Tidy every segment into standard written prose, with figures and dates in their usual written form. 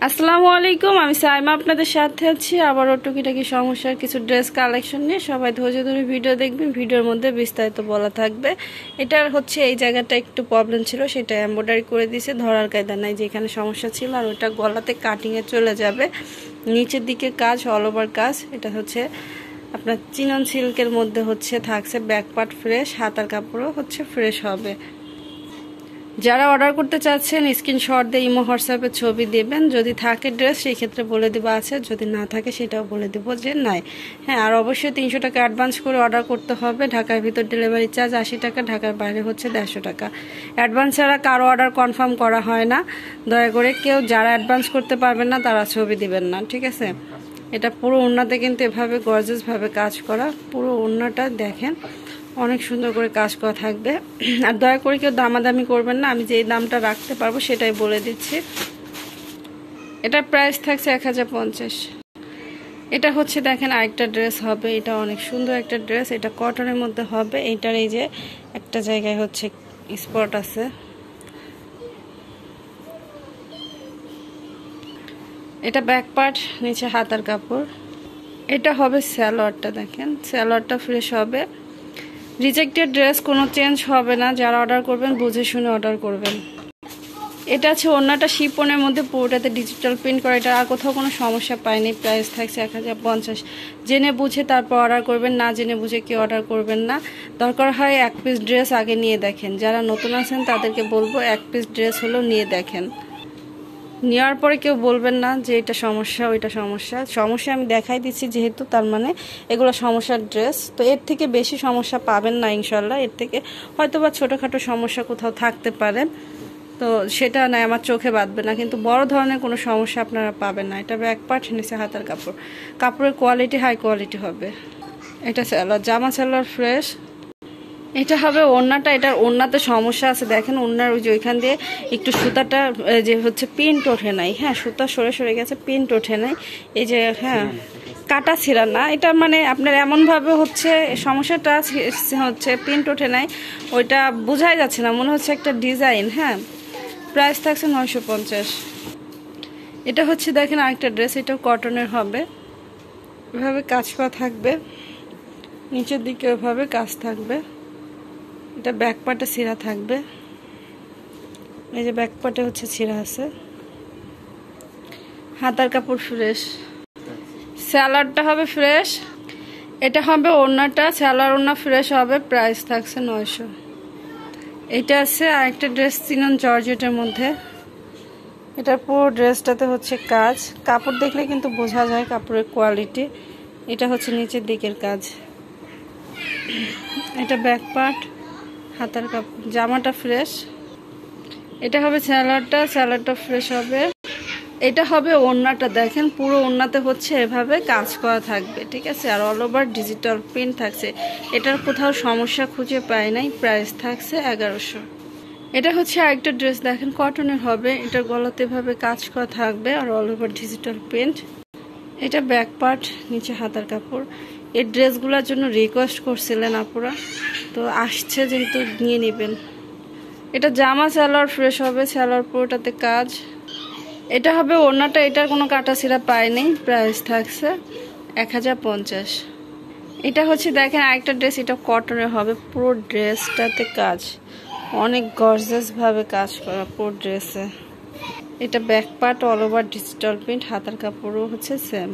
আসসালামু আলাইকুম, আমি সাইমা আপনাদের সাথে আছি আবারও টুকিটাকি সমস্যার কিছু ড্রেস কালেকশন নিয়ে। সবাই ধৈর্য ধরে ভিডিও দেখবেন, ভিডিওর মধ্যে বিস্তারিত বলা থাকবে। এটার হচ্ছে এই জায়গাটা একটু প্রবলেম ছিল, সেটা এমব্রয়ডারি করে দিয়েছে, ধরার কায়দা নাই যেখানে সমস্যা ছিল। আর ওটা গলাতে কাটিংয়ে চলে যাবে, নিচের দিকে কাজ, অল ওভার কাজ। এটা হচ্ছে আপনার চিনন সিল্কের মধ্যে হচ্ছে থাকছে ব্যাক পার্ট ফ্রেশ, হাতার কাপড়ও হচ্ছে ফ্রেশ হবে। যারা অর্ডার করতে চাচ্ছেন স্ক্রিনশট দিয়ে ইমো হোয়াটসঅ্যাপে ছবি দেবেন, যদি থাকে ড্রেস সেই ক্ষেত্রে বলে দেবো আছে, যদি না থাকে সেটাও বলে দেবো যে নাই। হ্যাঁ, আর অবশ্যই 300 টাকা অ্যাডভান্স করে অর্ডার করতে হবে। ঢাকার ভিতর ডেলিভারি চার্জ 80 টাকা, ঢাকার বাইরে হচ্ছে 150 টাকা। অ্যাডভান্স ছাড়া কারো অর্ডার কনফার্ম করা হয় না। দয়া করে কেউ যারা অ্যাডভান্স করতে পারবেন না তারা ছবি দিবেন না, ঠিক আছে? এটা পুরো ওড়নাতে কিন্তু এভাবে গর্জিয়াসভাবে কাজ করা, পুরো ওড়নাটা দেখেন অনেক সুন্দর করে কাজ করা থাকবে। আর দয়া করে কেউ দামাদামি করবেন না, আমি যেই দামটা রাখতে পারবো সেটাই বলে দিচ্ছি। এটার প্রাইস থাকছে 1050। এটা হচ্ছে দেখেন আরেকটা ড্রেস হবে, এটা অনেক সুন্দর একটা ড্রেস, এটা কটনের মধ্যে হবে। এইটার এই যে একটা জায়গায় হচ্ছে স্পট আছে, এটা ব্যাক পার্ট, নিচে হাতার কাপড়। এটা হবে সালোয়ারটা, দেখেন সালোয়ারটা ফ্রেশ হবে। রিজেক্টেড ড্রেস কোনো চেঞ্জ হবে না, যারা অর্ডার করবেন বুঝে শুনে অর্ডার করবেন। এটা আছে ওড়নাটা শিপনের মধ্যে, পুরোটাতে ডিজিটাল প্রিন্ট করা, এটা আর কোথাও কোনো সমস্যা পায়নি। প্রাইস থাকছে 1050। জেনে বুঝে তারপর অর্ডার করবেন, না জেনে বুঝে কেউ অর্ডার করবেন না। দরকার হয় এক পিস ড্রেস আগে নিয়ে দেখেন, যারা নতুন আছেন তাদেরকে বলবো এক পিস ড্রেস হলেও নিয়ে দেখেন। নেওয়ার পরে কেউ বলবেন না যে এটা সমস্যা ওইটা সমস্যা। সমস্যা আমি দেখাই দিচ্ছি যেহেতু, তার মানে এগুলো সমস্যার ড্রেস, তো এর থেকে বেশি সমস্যা পাবেন না ইনশাল্লাহ। এর থেকে হয়তো বা ছোটোখাটো সমস্যা কোথাও থাকতে পারে, তো সেটা না আমার চোখে বাঁধবে না, কিন্তু বড় ধরনের কোনো সমস্যা আপনারা পাবেন না। এটা ব্যাক পার্ট, নিচে হাতার কাপড়, কাপড়ের কোয়ালিটি হাই কোয়ালিটি হবে। এটা সালোয়ার, জামা সালোয়ার ফ্রেশ। এটা হবে ওড়নাটা, এটার ওড়নাতে সমস্যা আছে দেখেন, ওড়নার ওই যে ওইখান দিয়ে একটু সুতাটা যে হচ্ছে প্রিন্ট ওঠে নাই। হ্যাঁ, সুতা সরে সরে গেছে, প্রিন্ট ওঠে নাই। এই যে হ্যাঁ, কাটা ছিঁড়া না, এটা মানে আপনার এমনভাবে হচ্ছে সমস্যাটা হচ্ছে প্রিন্ট ওঠে নাই, ওইটা বোঝাই যাচ্ছে না, মনে হচ্ছে একটা ডিজাইন। হ্যাঁ, প্রাইস থাকছে 950। এটা হচ্ছে দেখেন আরেকটা ড্রেস, এটাও কটনের হবে, এভাবে কাজ করা থাকবে, নিচের দিকে ওইভাবে কাজ থাকবে। এটা ব্যাক পার্টে ছিঁড়া থাকবে, এই যে ব্যাক পার্টে হচ্ছে ছিঁড়া আছে। হাতার কাপড় ফ্রেশ, স্যালাডটা হবে ফ্রেশ। এটা হবে ওড়নাটা, স্যালার ওড়না ফ্রেশ হবে। প্রাইস থাকছে 900। এটা আছে আরেকটা ড্রেস চিনন জর্জেটের মধ্যে, এটার পুরো ড্রেসটাতে হচ্ছে কাজ, কাপড় দেখলে কিন্তু বোঝা যায় কাপড়ের কোয়ালিটি। এটা হচ্ছে নিচের দিকের কাজ, এটা ব্যাক পার্ট, হাতার কাপড়, জামাটা ফ্রেশ। এটা হবে স্যালাডটা, স্যালাডটা ফ্রেশ হবে। এটা হবে ওড়নাটা, দেখেন পুরো ওড়নাতে হচ্ছে এভাবে কাজ করা থাকবে, ঠিক আছে? আর অল ওভার ডিজিটাল প্রিন্ট থাকছে, এটার কোথাও সমস্যা খুঁজে পাই নাই। প্রাইস থাকছে 1100। এটা হচ্ছে আরেকটা ড্রেস, দেখেন কটনের হবে, এটার গলাতে এভাবে কাজ করা থাকবে আর অল ওভার ডিজিটাল প্রিন্ট। এটা ব্যাক পার্ট, নিচে হাতার কাপড়। এই ড্রেসগুলোর জন্য রিকোয়েস্ট করছিলেন আপুরা, তো আসছে যেহেতু নিয়ে নেবেন। এটা জামা সালোয়ার ফ্রেশ হবে, সালোয়ার পুরোটাতে কাজ। এটা হবে ওড়নাটা, এটার কোনো কাটা ছিঁড়া পায়নি। প্রাইস থাকছে 1050। এটা হচ্ছে দেখেন আরেকটা ড্রেস, এটা কটনের হবে, পুরো ড্রেসটাতে কাজ, অনেক গর্জিয়াসভাবে কাজ করা পুরো ড্রেসে। এটা back part, all over digital print, হাতার কাপড়ও হচ্ছে সেম।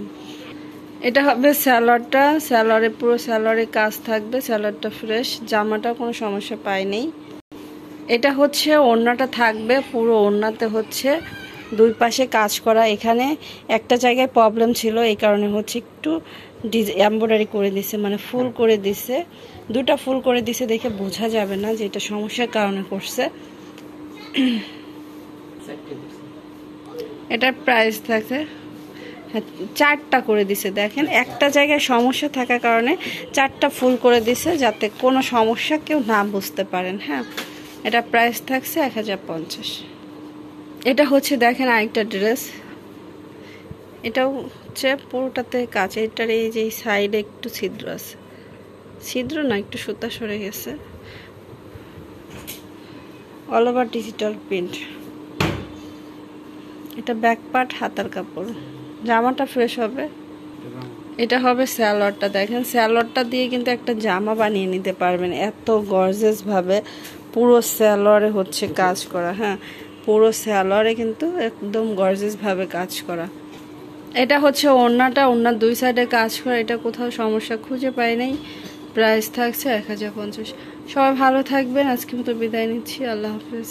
এটা হবে সালোয়ারটা, সালোয়ারে পুরো সালোয়ারে কাজ থাকবে, সালোয়ারটা ফ্রেশ, জামাটা কোনো সমস্যা পায়নি। এটা হচ্ছে ওড়নাটা থাকবে, পুরো ওড়নাতে হচ্ছে দুই পাশে কাজ করা। এখানে একটা জায়গায় প্রবলেম ছিল, এই কারণে হচ্ছে একটু এমব্রয়ডারি করে দিছে, মানে ফুল করে দিছে, দুটা ফুল করে দিছে, দেখে বোঝা যাবে না যে এটা সমস্যার কারণে করছে। এটার প্রাইস থাকে, হ্যাঁ 4টা করে দিছে, দেখেন একটা জায়গায় সমস্যা থাকার কারণে 4টা ফুল করে দিছে, যাতে কোনো সমস্যা কেউ না বুঝতে পারেন। হ্যাঁ, এটা প্রাইস থাকছে 1050। এটা হচ্ছে দেখেন আরেকটা ড্রেস, এটাও হচ্ছে পুরোটাতে কাজ। এটার এই যে সাইডে একটু ছিদ্র আছে, ছিদ্র না একটু সুতা সরে গেছে, অল ওভার ডিজিটাল প্রিন্ট। এটা ব্যাক পার্ট, হাতার কাপড়, জামাটা ফ্রেশ হবে। এটা হবে স্যালোয়ারটা। দেখেন স্যালোয়ারটা দিয়ে কিন্তু একটা জামা বানিয়ে নিতে পারবেন এত গর্জিয়াস ভাবে। পুরো স্যালোয়ারে হচ্ছে কাজ করা। হ্যাঁ, পুরো স্যালোয়ারে কিন্তু একদম গর্জিয়াস ভাবে কাজ করা। এটা হচ্ছে ওড়নাটা, ওড়নার দুই সাইডে কাজ করা। এটা কোথাও সমস্যা খুঁজে পাই নাই। প্রাইস থাকছে 1050। সবাই ভালো থাকবেন, আজকে মতো বিদায় নিচ্ছি। আল্লাহ হাফেজ।